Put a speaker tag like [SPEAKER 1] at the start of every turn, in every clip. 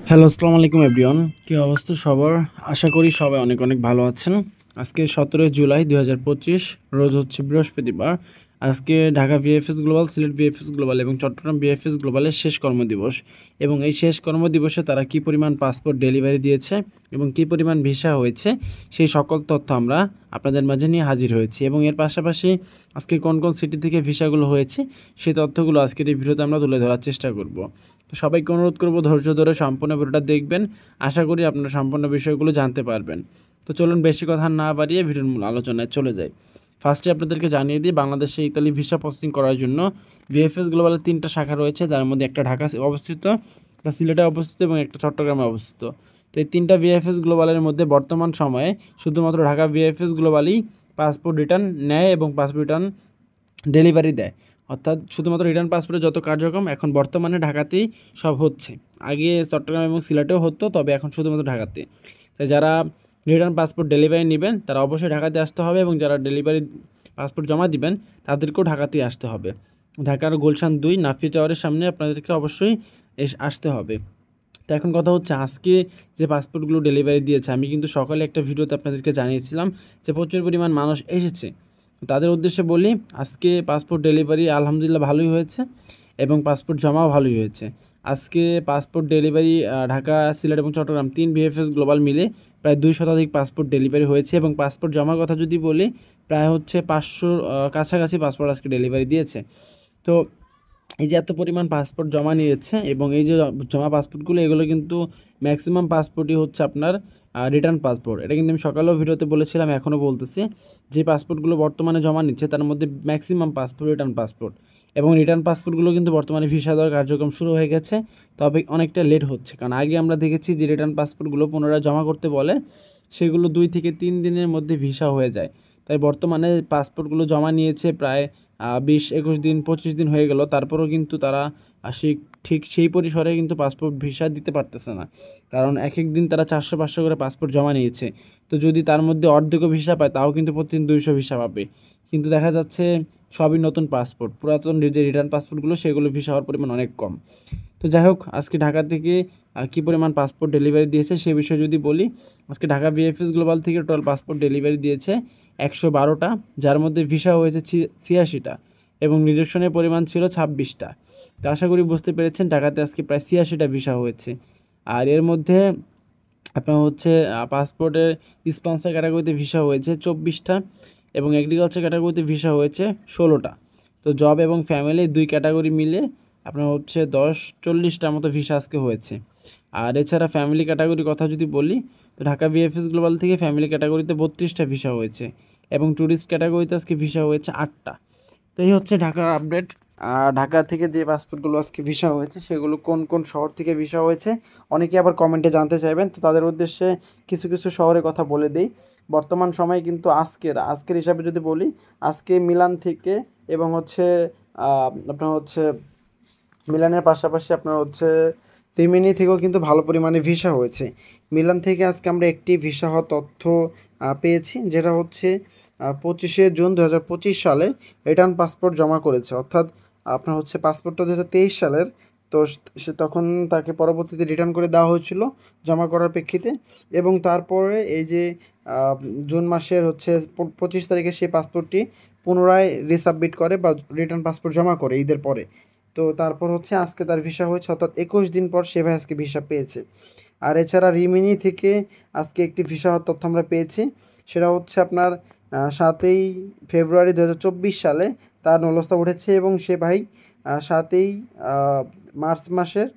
[SPEAKER 1] Hello, আসসালামু আলাইকুম everyone. কী অবস্থা সবার? আশা করি সবাই অনেক অনেক ভালো আছেন। আজকে 17 জুলাই 2025, রোজ হচ্ছে বৃহস্পতিবার। আজকে Dhaka VFS global, Sylhet VFS global এবং চট্টগ্রাম ভিএফএস গ্লোবালের শেষ কর্মদিবস। এবং এই শেষ কর্মদিবসে তারা কী পরিমাণ পাসপোর্ট ডেলিভারি দিয়েছে এবং কী পরিমাণ ভিসা হয়েছে, সেই সকল তথ্য আমরা আপনাদের মাঝে নিয়ে হাজির হয়েছি। এবং এর পাশাপাশি আজকে কোন কোন সিটি থেকে ভিসাগুলো হয়েছে সেই তথ্যগুলো আজকের এই ভিডিওতে আমরা তুলে ধরার চেষ্টা করব। তো সবাইকে অনুরোধ করব ধৈর্য ধরে সম্পূর্ণ ভিডিওটা দেখবেন। আশা করি আপনারা সম্পূর্ণ বিষয়গুলো জানতে পারবেন। তো চলুন বেশি কথা না বাড়িয়ে ভিডিওর মূল আলোচনায় চলে যাই। ফার্স্টে আপনাদেরকে জানিয়ে দিই, বাংলাদেশে ইতালি ভিসা প্রসেসিং করার জন্য ভিএফএস গ্লোবালের 3টা শাখা রয়েছে, যার মধ্যে একটা ঢাকা অবস্থিত, একটা সিলেটে অবস্থিত এবং একটা চট্টগ্রামে অবস্থিত। তো এই 3টা ভিএফএস গ্লোবালের মধ্যে বর্তমান সময়ে শুধুমাত্র ঢাকা ভিএফএস গ্লোবালই পাসপোর্ট রিটার্ন নেয় এবং পাসপোর্ট রিটার্ন ডেলিভারি দেয়। অর্থাৎ শুধুমাত্র রিটার্ন পাসপোর্টের যত কার্যক্রম এখন বর্তমানে ঢাকাতেই সব হচ্ছে। আগে চট্টগ্রাম এবং সিলেটেও হতো, তবে এখন শুধুমাত্র ঢাকাতে। তাই যারা রিটার্ন পাসপোর্ট ডেলিভারি নেবেন তারা অবশ্যই ঢাকাতে আসতে হবে, এবং যারা ডেলিভারি পাসপোর্ট জমা দিবেন তাদেরকেও ঢাকাতেই আসতে হবে। ঢাকার গুলশান 2 নাফি টাওয়ারের সামনে আপনাদেরকে অবশ্যই আসতে হবে। তো এখন কথা হচ্ছে, আজকে যে পাসপোর্টগুলো ডেলিভারি দিয়েছে, আমি কিন্তু সকালে একটা ভিডিওতে আপনাদেরকে জানিয়েছিলাম যে প্রচুর পরিমাণ মানুষ এসেছে। তাদের উদ্দেশ্যে বলি, আজকে পাসপোর্ট ডেলিভারি আলহামদুলিল্লাহ ভালোই হয়েছে এবং পাসপোর্ট জমাও ভালোই হয়েছে। আজকে পাসপোর্ট ডেলিভারি ঢাকা, সিলেট এবং চট্টগ্রাম 3 ভিএফএস গ্লোবাল মিলে প্রায় 2 শতাধিক পাসপোর্ট ডেলিভারি হয়েছে। এবং পাসপোর্ট জমার কথা যদি বলি, প্রায় হচ্ছে 500 কাছাকাছি পাসপোর্ট আজকে ডেলিভারি দিয়েছে। তো এই যে এত পরিমাণ পাসপোর্ট জমা নিয়েছে এবং এই যে জমা পাসপোর্টগুলো, এগুলো কিন্তু ম্যাক্সিমাম পাসপোর্টই হচ্ছে আপনার রিটার্ন পাসপোর্ট। এটা কিন্তু আমি সকালেও ভিডিওতে বলেছিলাম, এখনও বলতেছি, যে পাসপোর্টগুলো বর্তমানে জমা নিচ্ছে তার মধ্যে ম্যাক্সিমাম পাসপোর্ট রিটার্ন পাসপোর্ট। এবং রিটার্ন পাসপোর্টগুলো কিন্তু বর্তমানে ভিসা দেওয়ার কার্যক্রম শুরু হয়ে গেছে, তবে অনেকটা লেট হচ্ছে। কারণ আগে আমরা দেখেছি যে রিটার্ন পাসপোর্টগুলো পুনরায় জমা করতে বলে, সেগুলো 2 থেকে 3 দিনের মধ্যে ভিসা হয়ে যায়। তাই বর্তমানে পাসপোর্টগুলো জমা নিয়েছে প্রায় 20-21 দিন 25 দিন হয়ে গেল, তারপরেও কিন্তু তারা ঠিক সেই পরিসরে কিন্তু পাসপোর্ট ভিসা দিতে পারতেছে না। কারণ এক এক দিন তারা 400-500 করে পাসপোর্ট জমা নিয়েছে। তো যদি তার মধ্যে অর্ধেকও ভিসা পায়, তাও কিন্তু প্রতিদিন 200 ভিসা পাবে। কিন্তু দেখা যাচ্ছে সবই নতুন পাসপোর্ট, পুরাতন যে রিটার্ন পাসপোর্টগুলো সেগুলো ভিসা হওয়ার পরিমাণ অনেক কম। তো যাই হোক, আজকে ঢাকা থেকে কী পরিমাণ পাসপোর্ট ডেলিভারি দিয়েছে সে বিষয়ে যদি বলি, আজকে ঢাকা ভিএফএস গ্লোবাল থেকে টোটাল পাসপোর্ট ডেলিভারি দিয়েছে 112টা, যার মধ্যে ভিসা হয়েছে 86টা এবং রিজেকশনের পরিমাণ ছিল 26টা। তো আশা করি বুঝতে পেরেছেন, ঢাকাতে আজকে প্রায় 86টা ভিসা হয়েছে। আর এর মধ্যে আপনার হচ্ছে পাসপোর্টের স্পন্সর ক্যাটাগরিতে ভিসা হয়েছে 24টা এবং এগ্রিকালচার ক্যাটাগরিতে ভিসা হয়েছে 16টা। তো জব এবং ফ্যামিলি 2 ক্যাটাগরি মিলে আপনার হচ্ছে 40-টার মতো ভিসা আজকে হয়েছে। আর এছাড়া ফ্যামিলি ক্যাটাগরির কথা যদি বলি, তো ঢাকা ভিএফএস গ্লোবাল থেকে ফ্যামিলি ক্যাটাগরিতে 32টা ভিসা হয়েছে এবং ট্যুরিস্ট ক্যাটাগরিতে আজকে ভিসা হয়েছে 8টা। তো এই হচ্ছে ঢাকার আপডেট। ঢাকা থেকে যে পাসপোর্টগুলো আজকে ভিসা হয়েছে সেগুলো কোন কোন শহর থেকে ভিসা হয়েছে অনেকে আবার কমেন্টে জানতে চাইবেন, তো তাদের উদ্দেশ্যে কিছু কিছু শহরের কথা বলে দিই। বর্তমান সময়ে কিন্তু আজকের হিসাবে যদি বলি, আজকে মিলান থেকে এবং হচ্ছে আপনার হচ্ছে মিলানের পাশাপাশি আপনার হচ্ছে রিমিনি থেকেও কিন্তু ভালো পরিমাণে ভিসা হয়েছে। মিলান থেকে আজকে আমরা একটি ভিসা হওয়ার তথ্য পেয়েছি, যেটা হচ্ছে 25শে জুন 2025 সালে রিটার্ন পাসপোর্ট জমা করেছে। অর্থাৎ আপনার হচ্ছে পাসপোর্টটা 2023 সালের, তো সে তখন তাকে পরবর্তীতে রিটার্ন করে দেওয়া হয়েছিল জমা করার প্রেক্ষিতে। এবং তারপরে এই যে জুন মাসের হচ্ছে 25 তারিখে সেই পাসপোর্টটি পুনরায় রিসাবমিট করে বা রিটার্ন পাসপোর্ট জমা করে ঈদের পরে। তো তারপর হচ্ছে আজকে তার ভিসা হয়েছে, অর্থাৎ 21 দিন পর সে ভাই আজকে ভিসা পেয়েছে। আর এছাড়া রিমিনি থেকে আজকে একটি ভিসা হওয়ার তথ্য আমরা পেয়েছি, সেটা হচ্ছে আপনার 7ই ফেব্রুয়ারি 2024 সালে তার নলস্তা উঠেছে এবং সে ভাই 7ই মার্চ মাসের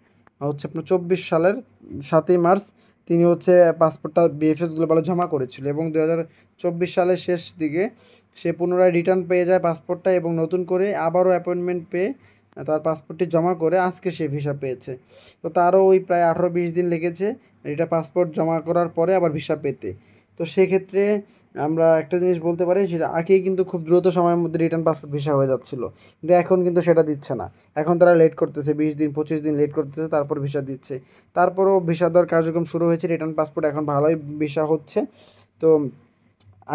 [SPEAKER 1] হচ্ছে আপনার 24 সালের 7ই মার্চ তিনি হচ্ছে পাসপোর্টটা বিএফএস গ্লোবালে জমা করেছিল এবং 2024 সালের শেষ দিকে সে পুনরায় রিটার্ন পেয়ে যায় পাসপোর্টটা এবং নতুন করে আবারও অ্যাপয়েন্টমেন্ট পেয়ে তার পাসপোর্টটি জমা করে আজকে সে ভিসা পেয়েছে। তো তারও ওই প্রায় 18-20 দিন লেগেছে এটা পাসপোর্ট জমা করার পরে আবার ভিসা পেতে। তো সেক্ষেত্রে আমরা একটা জিনিস বলতে পারি, সেটা আগেই কিন্তু খুব দ্রুত সময়ের মধ্যে রিটার্ন পাসপোর্ট ভিসা হয়ে যাচ্ছিলো, কিন্তু এখন কিন্তু সেটা দিচ্ছে না। এখন তারা লেট করতেছে, 20 দিন 25 দিন লেট করতেছে, তারপর ভিসা দিচ্ছে। তারপরও ভিসা দেওয়ার কার্যক্রম শুরু হয়েছে, রিটার্ন পাসপোর্ট এখন ভালোই ভিসা হচ্ছে। তো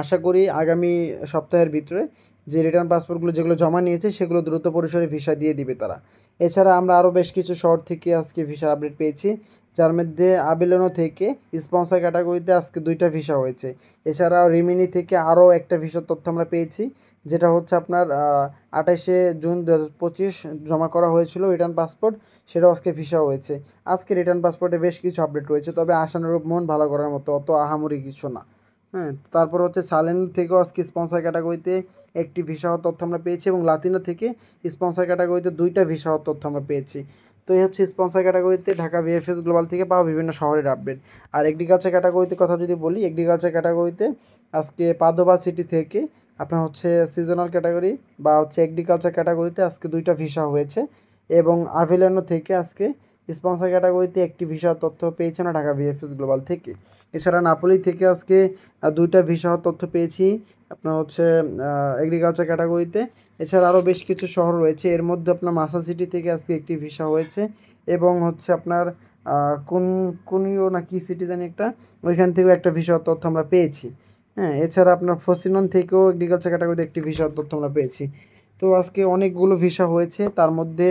[SPEAKER 1] আশা করি আগামী সপ্তাহের ভিতরে
[SPEAKER 2] যে রিটার্ন পাসপোর্টগুলো যেগুলো জমা নিয়েছে সেগুলো দ্রুত পরিসরে ভিসা দিয়ে দিবে তারা। এছাড়া আমরা আরও বেশ কিছু শহর থেকে আজকে ভিসা আপডেট পেয়েছি, যার মধ্যে আবেলনো থেকে স্পন্সর ক্যাটাগরিতে আজকে 2টা ভিসা হয়েছে। এছাড়াও রিমিনি থেকে আরও একটা ভিসার তথ্য আমরা পেয়েছি, যেটা হচ্ছে আপনার 28শে জুন 2025 জমা করা হয়েছিল রিটার্ন পাসপোর্ট, সেটাও আজকে ভিসা হয়েছে। আজকে রিটার্ন পাসপোর্টে বেশ কিছু আপডেট রয়েছে, তবে আশানুরূপ মন ভালো করার মতো অত আহামরি কিছু না। হ্যাঁ, তারপর হচ্ছে সালেন থেকেও আজকে স্পন্সর ক্যাটাগরিতে একটি ভিসা হওয়ার তথ্য আমরা পেয়েছি, এবং লাতিনা থেকে স্পন্সর ক্যাটাগরিতে 2টা ভিসা হওয়ার তথ্য আমরা পেয়েছি। তো এই হচ্ছে স্পন্সর ক্যাটাগরিতে ঢাকা ভিএফএস গ্লোবাল থেকে পাওয়া বিভিন্ন শহরের আপডেট। আর এগ্রিকালচার ক্যাটাগরিতে কথা যদি বলি, এগ্রিকালচার ক্যাটাগরিতে আজকে পাদোবা সিটি থেকে আপনার হচ্ছে সিজনাল ক্যাটাগরি বা হচ্ছে এগ্রিকালচার ক্যাটাগরিতে আজকে 2টা ভিসা হয়েছে, এবং আভিলানো থেকে আজকে স্পন্সর ক্যাটাগরিতে একটি ভিসার তথ্য পেয়েছে না ঢাকা ভিএফএস গ্লোবাল থেকে। এছাড়া নাপোলি থেকে আজকে 2টা ভিসা হওয়ার তথ্য পেয়েছি আপনার হচ্ছে এগ্রিকালচার ক্যাটাগরিতে। এছাড়া আরও বেশ কিছু শহর রয়েছে, এর মধ্যে আপনার মাসা সিটি থেকে আজকে একটি ভিসা হয়েছে, এবং হচ্ছে আপনার কোনিও না কি সিটি জানি একটা, ওইখান থেকেও একটা ভিসার তথ্য আমরা পেয়েছি। হ্যাঁ, এছাড়া আপনার ফসিনন থেকেও এগ্রিকালচার ক্যাটাগরিতে একটি ভিসার তথ্য আমরা পেয়েছি। তো আজকে অনেকগুলো ভিসা হয়েছে, তার মধ্যে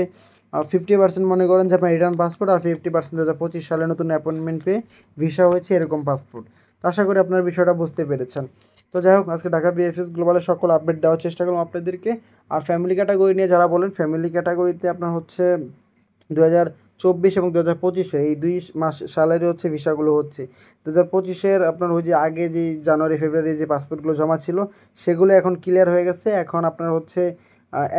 [SPEAKER 2] 50% মনে করেন যে আপনার রিটার্ন পাসপোর্ট, আর 50% 2025 সালে নতুন অ্যাপয়েন্টমেন্ট পেয়ে ভিসা হয়েছে এরকম পাসপোর্ট। তো আশা করি আপনার বিষয়টা বুঝতে পেরেছেন। তো যাই হোক, আজকে ঢাকা বিএফএস গ্লোবালের সকল আপডেট দেওয়ার চেষ্টা করলাম আপনাদেরকে। আর ফ্যামিলি ক্যাটাগরি নিয়ে যারা বলেন, ফ্যামিলি ক্যাটাগরিতে আপনার হচ্ছে 2024 এবং 2025 এই 2 মাস সালেরই হচ্ছে ভিসাগুলো হচ্ছে। 2025-এর আপনার ওই যে আগে যে জানুয়ারি ফেব্রুয়ারি যে পাসপোর্টগুলো জমা ছিল সেগুলো এখন ক্লিয়ার হয়ে গেছে। এখন আপনার হচ্ছে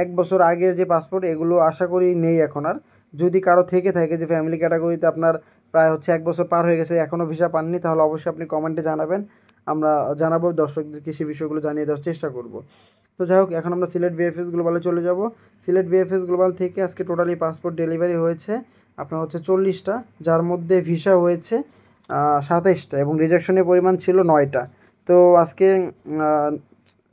[SPEAKER 2] 1 বছর আগের যে পাসপোর্ট এগুলো আশা করি নেই এখন আর। যদি কারো থেকে থাকে যে ফ্যামিলি ক্যাটাগরিতে আপনার প্রায় হচ্ছে 1 বছর পার হয়ে গেছে এখনও ভিসা পাননি, তাহলে অবশ্যই আপনি কমেন্টে জানাবেন, আমরা জানাবো, দর্শকদেরকে সেই বিষয়গুলো জানিয়ে দেওয়ার চেষ্টা করব। তো যাই হোক, এখন আমরা সিলেট ভিএফএস গ্লোবালে চলে যাব। সিলেট ভিএফএস গ্লোবাল থেকে আজকে টোটালি পাসপোর্ট ডেলিভারি হয়েছে আপনার হচ্ছে 40টা, যার মধ্যে ভিসা হয়েছে 27টা, এবং রিজেকশনের পরিমাণ ছিল 9টা। তো আজকে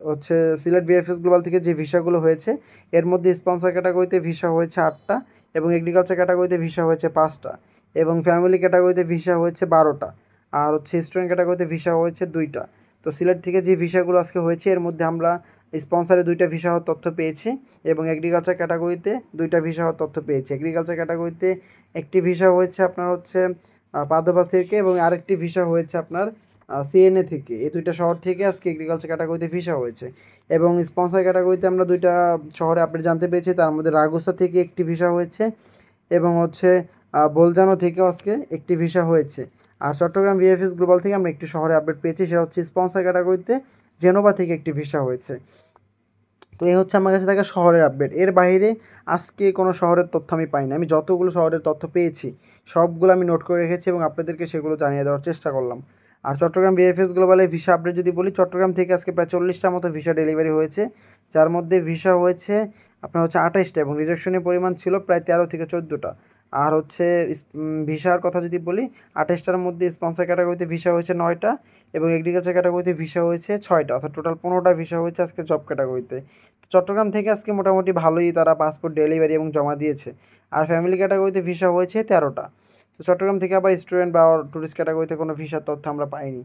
[SPEAKER 2] হচ্ছে সিলেট ভিএফএস গ্লোবাল থেকে যে ভিসাগুলো হয়েছে এর মধ্যে স্পন্সর ক্যাটাগরিতে ভিসা হয়েছে 8টা, এবং এগ্রিকালচার ক্যাটাগরিতে ভিসা হয়েছে 5টা, এবং ফ্যামিলি ক্যাটাগরিতে ভিসা হয়েছে 12টা, আর হচ্ছে স্টুডেন্ট ক্যাটাগরিতে ভিসা হয়েছে 2টা। তো সিলেট থেকে যে ভিসাগুলো আজকে হয়েছে এর মধ্যে আমরা স্পন্সরে 2টা ভিসা হওয়ার তথ্য পেয়েছি, এবং এগ্রিকালচার ক্যাটাগরিতে 2টা ভিসা হওয়ার তথ্য পেয়েছি। এগ্রিকালচার ক্যাটাগরিতে একটি ভিসা হয়েছে আপনার হচ্ছে পাদোবা থেকে, এবং আরেকটি ভিসা হয়েছে আপনার সিএনএ থেকে। এই 2টা শহর থেকে আজকে এগ্রিকালচার ক্যাটাগরিতে ভিসা হয়েছে, এবং স্পন্সর ক্যাটাগরিতে আমরা 2টা শহরে আপডেট জানতে পেরেছি, তার মধ্যে রাগুসা থেকে একটি ভিসা হয়েছে, এবং হচ্ছে বোলজানো থেকেও আজকে একটি ভিসা হয়েছে। আর চট্টগ্রাম ভিএফএস গ্লোবাল থেকে আমরা একটি শহরে আপডেট পেয়েছি, সেটা হচ্ছে স্পন্সর ক্যাটাগরিতে জেনোভা থেকে একটি ভিসা হয়েছে। তো এই হচ্ছে আমার কাছে থাকা শহরের আপডেট। এর বাইরে আজকে কোনো শহরের তথ্য আমি পাইনি। আমি যতগুলো শহরের তথ্য পেয়েছি সবগুলো আমি নোট করে রেখেছি, এবং আপনাদেরকে সেগুলো জানিয়ে দেওয়ার চেষ্টা করলাম। আর চট্টগ্রাম ভিএফএস গ্লোবালে ভিসা আপডেট যদি বলি, চট্টগ্রাম থেকে আজকে প্রায় 40টার মতো ভিসা ডেলিভারি হয়েছে, যার মধ্যে ভিসা হয়েছে আপনার হচ্ছে 28টা, এবং রিজেকশনের পরিমাণ ছিল প্রায় 13 থেকে 14টা। আর হচ্ছে ভিসার কথা যদি বলি, 28টার মধ্যে স্পন্সর ক্যাটাগরিতে ভিসা হয়েছে 9টা, এবং এগ্রিকালচার ক্যাটাগরিতে ভিসা হয়েছে 6টা, অর্থাৎ টোটাল 15টা ভিসা হয়েছে আজকে জব ক্যাটাগরিতে। চট্টগ্রাম থেকে আজকে মোটামুটি ভালোই তারা পাসপোর্ট ডেলিভারি এবং জমা দিয়েছে। আর ফ্যামিলি ক্যাটাগরিতে ভিসা হয়েছে 13টা। তো চট্টগ্রাম থেকে আবার স্টুডেন্ট বা ট্যুরিস্ট ক্যাটাগরিতে কোনো ভিসার তথ্য আমরা পাইনি।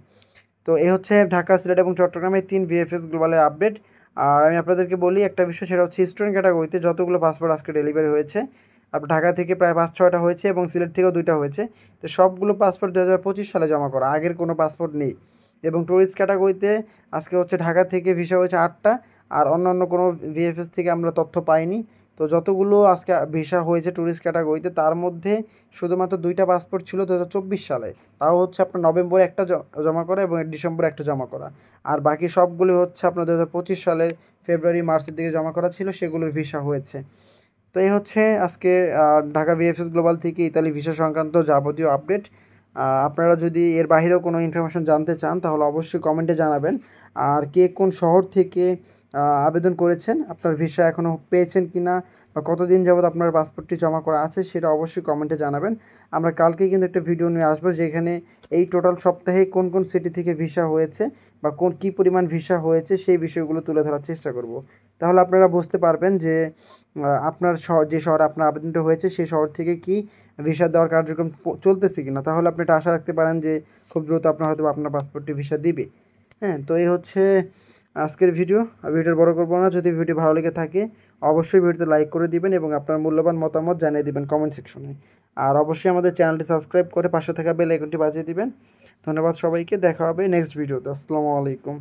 [SPEAKER 2] তো এই হচ্ছে ঢাকা, সিলেট এবং চট্টগ্রামের 3 ভিএফএস গ্লোবালের আপডেট। আর আমি আপনাদেরকে বলি একটা বিষয়, সেটা হচ্ছে স্টুডেন্ট ক্যাটাগরিতে যতগুলো পাসপোর্ট আজকে ডেলিভারি হয়েছে, আপনার ঢাকা থেকে প্রায় 5-6টা হয়েছে, এবং সিলেট থেকেও 2টা হয়েছে। তো সবগুলো পাসপোর্ট 2025 সালে জমা করা, আগের কোনো পাসপোর্ট নেই। এবং ট্যুরিস্ট ক্যাটাগরিতে আজকে হচ্ছে ঢাকা থেকে ভিসা হয়েছে 8টা, আর অন্যান্য কোনো ভিএফএস থেকে আমরা তথ্য পাইনি। তো যতগুলো আজকে ভিসা হয়েছে ট্যুরিস্ট ক্যাটাগরিতে, তার মধ্যে শুধুমাত্র 2টা পাসপোর্ট ছিল 2024 সালে, তাও হচ্ছে আপনার নভেম্বরে একটা জমা করা এবং ডিসেম্বরে একটা জমা করা। আর বাকি সবগুলি হচ্ছে আপনার 2025 সালের ফেব্রুয়ারি মার্চের দিকে জমা করা ছিল, সেগুলোর ভিসা হয়েছে। তো এই হচ্ছে আজকে ঢাকা ভিএফএস গ্লোবাল থেকে ইতালি ভিসা সংক্রান্ত যাবতীয় আপডেট। আপনারা যদি এর বাইরেও কোনো ইনফরমেশন জানতে চান তাহলে অবশ্যই কমেন্টে জানাবেন। আর কে কোন শহর থেকে আবেদন করেছেন, আপনার ভিসা এখনও পেয়েছেন কি না, বা কতদিন যাবত আপনার পাসপোর্টটি জমা করা আছে, সেটা অবশ্যই কমেন্টে জানাবেন। আমরা কালকেই কিন্তু একটা ভিডিও নিয়ে আসবো, যেখানে এই টোটাল সপ্তাহে কোন কোন সিটি থেকে ভিসা হয়েছে বা কী পরিমাণ ভিসা হয়েছে সেই বিষয়গুলো তুলে ধরার চেষ্টা করব। তাহলে আপনারা বুঝতে পারবেন যে আপনার যে শহরে আপনার আবেদনটা হয়েছে সেই শহর থেকে কি ভিসা দেওয়ার কার্যক্রম চলতেছে কি না। তাহলে আপনি এটা আশা রাখতে পারেন যে খুব দ্রুত আপনার হয়তো আপনার পাসপোর্টটি ভিসা দিবে। হ্যাঁ, তো এই হচ্ছে আজকের ভিডিওটা বড় করবো না। যদি ভিডিও ভালো লেগে থাকে অবশ্যই ভিডিওতে লাইক করে দিবেন এবং আপনার মূল্যবান মতামত জানিয়ে দিবেন কমেন্ট সেকশনে। আর অবশ্যই আমাদের চ্যানেলটি সাবস্ক্রাইব করে পাশে থাকা বেল আইকনটি বাজিয়ে দিবেন। ধন্যবাদ সবাইকে, দেখা হবে নেক্সট ভিডিওতে। আসসালামু আলাইকুম।